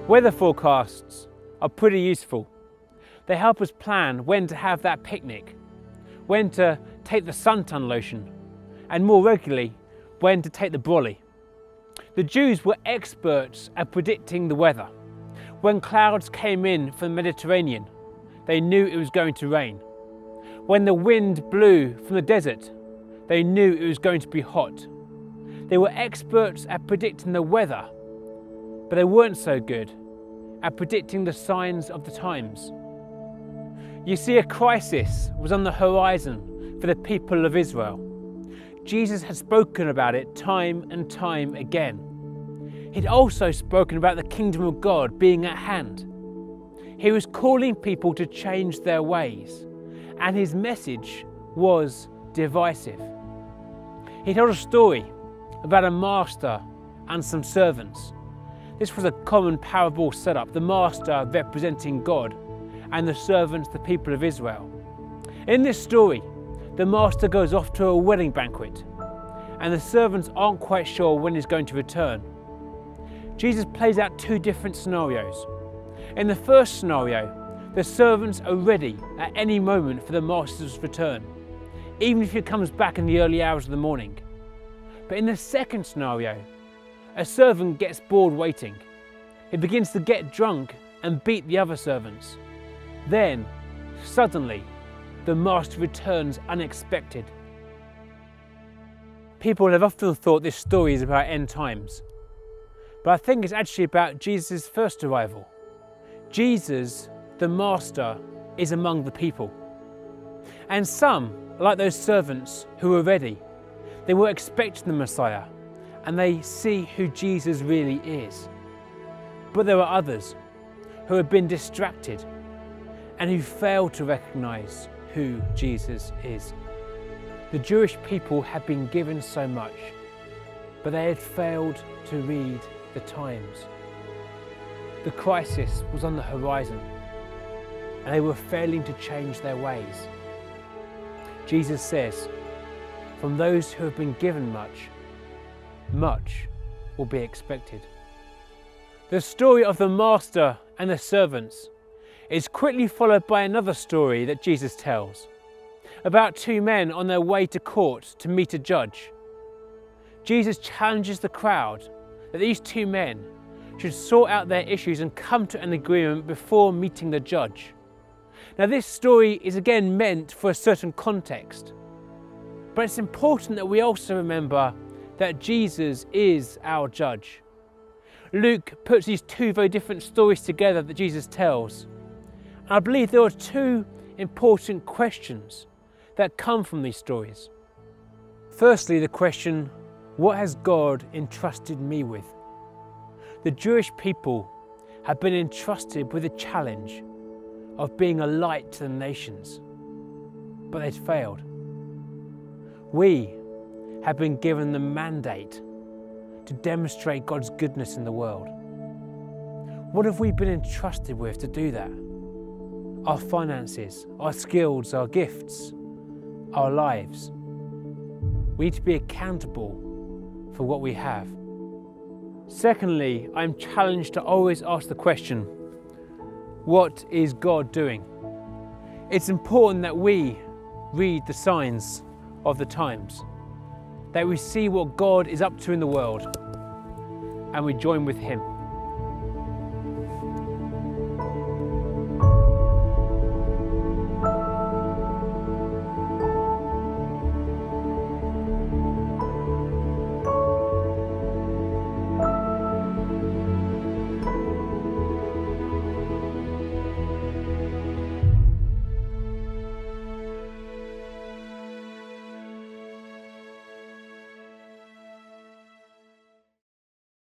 Weather forecasts are pretty useful. They help us plan when to have that picnic, when to take the suntan lotion, and more regularly, when to take the brolly. The Jews were experts at predicting the weather. When clouds came in from the Mediterranean, they knew it was going to rain. When the wind blew from the desert, they knew it was going to be hot. They were experts at predicting the weather, but they weren't so good at predicting the signs of the times. You see, a crisis was on the horizon for the people of Israel. Jesus had spoken about it time and time again. He'd also spoken about the kingdom of God being at hand. He was calling people to change their ways, and his message was divisive. He told a story about a master and some servants. This was a common parable setup, the master representing God and the servants the people of Israel. In this story, the master goes off to a wedding banquet and the servants aren't quite sure when he's going to return. Jesus plays out two different scenarios. In the first scenario, the servants are ready at any moment for the master's return, even if he comes back in the early hours of the morning. But in the second scenario, a servant gets bored waiting. He begins to get drunk and beat the other servants. Then, suddenly, the master returns unexpected. People have often thought this story is about end times, but I think it's actually about Jesus' first arrival. Jesus, the master, is among the people. And some, like those servants who were ready, they were expecting the Messiah, and they see who Jesus really is. But there are others who have been distracted and who fail to recognize who Jesus is. The Jewish people had been given so much, but they had failed to read the times. The crisis was on the horizon, and they were failing to change their ways. Jesus says, "From those who have been given much, much will be expected." The story of the master and the servants is quickly followed by another story that Jesus tells about two men on their way to court to meet a judge. Jesus challenges the crowd that these two men should sort out their issues and come to an agreement before meeting the judge. Now, this story is again meant for a certain context, but it's important that we also remember that Jesus is our judge. Luke puts these two very different stories together that Jesus tells. And I believe there are two important questions that come from these stories. Firstly, the question, what has God entrusted me with? The Jewish people have been entrusted with the challenge of being a light to the nations, but they'd failed. We have been given the mandate to demonstrate God's goodness in the world. What have we been entrusted with to do that? Our finances, our skills, our gifts, our lives. We need to be accountable for what we have. Secondly, I'm challenged to always ask the question, what is God doing? It's important that we read the signs of the times, that we see what God is up to in the world, and we join with Him.